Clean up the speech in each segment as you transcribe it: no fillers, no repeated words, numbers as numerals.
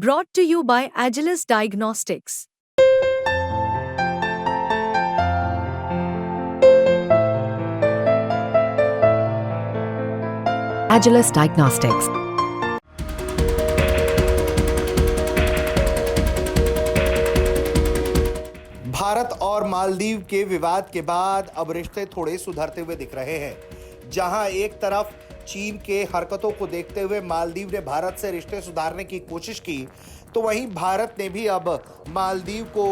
Brought to you by Agilus Diagnostics. Agilus Diagnostics. Bharat और मालदीव के विवाद के बाद अब रिश्ते थोड़े सुधरते हुए दिख रहे हैं। जहां एक तरफ चीन के हरकतों को देखते हुए मालदीव ने भारत से रिश्ते सुधारने की कोशिश की, तो वहीं भारत ने भी अब मालदीव को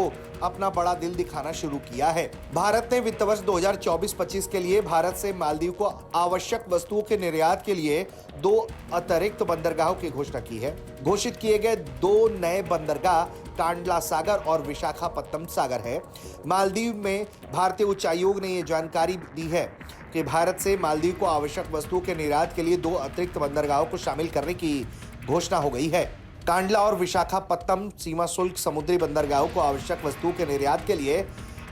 अपना बड़ा दिल दिखाना शुरू किया है। भारत ने वित्त वर्ष 2024-25 के लिए भारत से मालदीव को आवश्यक वस्तुओं के निर्यात के लिए 2 अतिरिक्त बंदरगाहों की घोषणा की है। घोषित किए गए 2 नए बंदरगाह कांडला सागर और विशाखापत्तनम सागर है। मालदीव में भारतीय उच्चायोग ने यह जानकारी दी है कि भारत से मालदीव को आवश्यक वस्तुओं के निर्यात के लिए 2 अतिरिक्त बंदरगाहों को शामिल करने की घोषणा हो गई है। कांडला और विशाखापत्तनम सीमा शुल्क समुद्री बंदरगाहों को आवश्यक वस्तुओं के निर्यात के लिए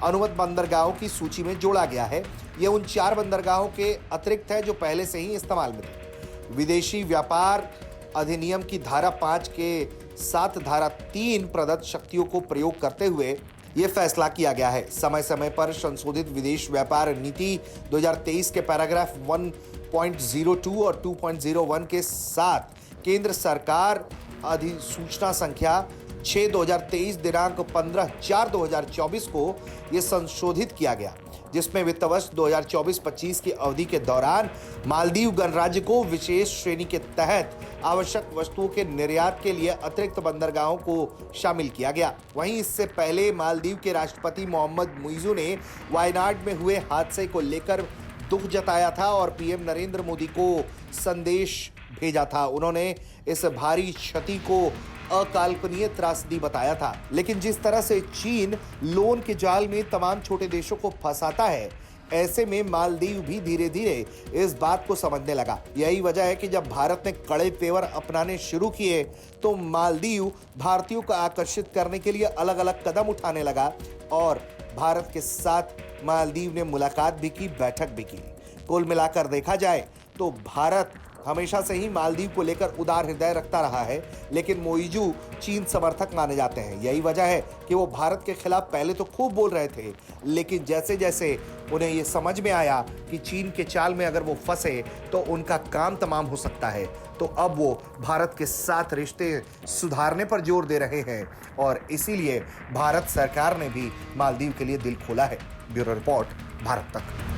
अनुमत बंदरगाहों की सूची में जोड़ा गया है। यह उन 4 बंदरगाहों के अतिरिक्त है जो पहले से ही इस्तेमाल में थे। विदेशी व्यापार अधिनियम की धारा 5 के साथ धारा 3 प्रदत्त शक्तियों को प्रयोग करते हुए यह फैसला किया गया है। समय समय पर संशोधित विदेश व्यापार नीति 2023 के पैराग्राफ 1.02 और 2.01 के साथ केंद्र सरकार अधिसूचना संख्या 6/2023 दिनांक 15/4/2024 को यह संशोधित किया गया, जिसमें वित्त वर्ष 2024-25 की अवधि के दौरान मालदीव गणराज्य को विशेष श्रेणी के तहत आवश्यक वस्तुओं के निर्यात के लिए अतिरिक्त बंदरगाहों को शामिल किया गया। वहीं इससे पहले मालदीव के राष्ट्रपति मोहम्मद मुइज़ू ने वायनाड में हुए हादसे को लेकर दुख जताया था और पीएम नरेंद्र मोदी को संदेश भेजा था। उन्होंने इस भारी क्षति को अकल्पनीय त्रासदी बताया था। लेकिन जिस तरह से चीन लोन के जाल में तमाम छोटे देशों को फंसाता है, ऐसे में मालदीव भी धीरे धीरे इस बात को समझने लगा। यही वजह है कि जब भारत ने कड़े तेवर अपनाने शुरू किए तो मालदीव भारतीयों को आकर्षित करने के लिए अलग अलग कदम उठाने लगा और भारत के साथ मालदीव ने मुलाकात भी की, बैठक भी की। कुल मिलाकर देखा जाए तो भारत हमेशा से ही मालदीव को लेकर उदार हृदय रखता रहा है, लेकिन मुइज़ू चीन समर्थक माने जाते हैं। यही वजह है कि वो भारत के खिलाफ पहले तो खूब बोल रहे थे, लेकिन जैसे जैसे उन्हें ये समझ में आया कि चीन के चाल में अगर वो फंसे तो उनका काम तमाम हो सकता है, तो अब वो भारत के साथ रिश्ते सुधारने पर जोर दे रहे हैं और इसीलिए भारत सरकार ने भी मालदीव के लिए दिल खोला है। ब्यूरो रिपोर्ट, भारत तक।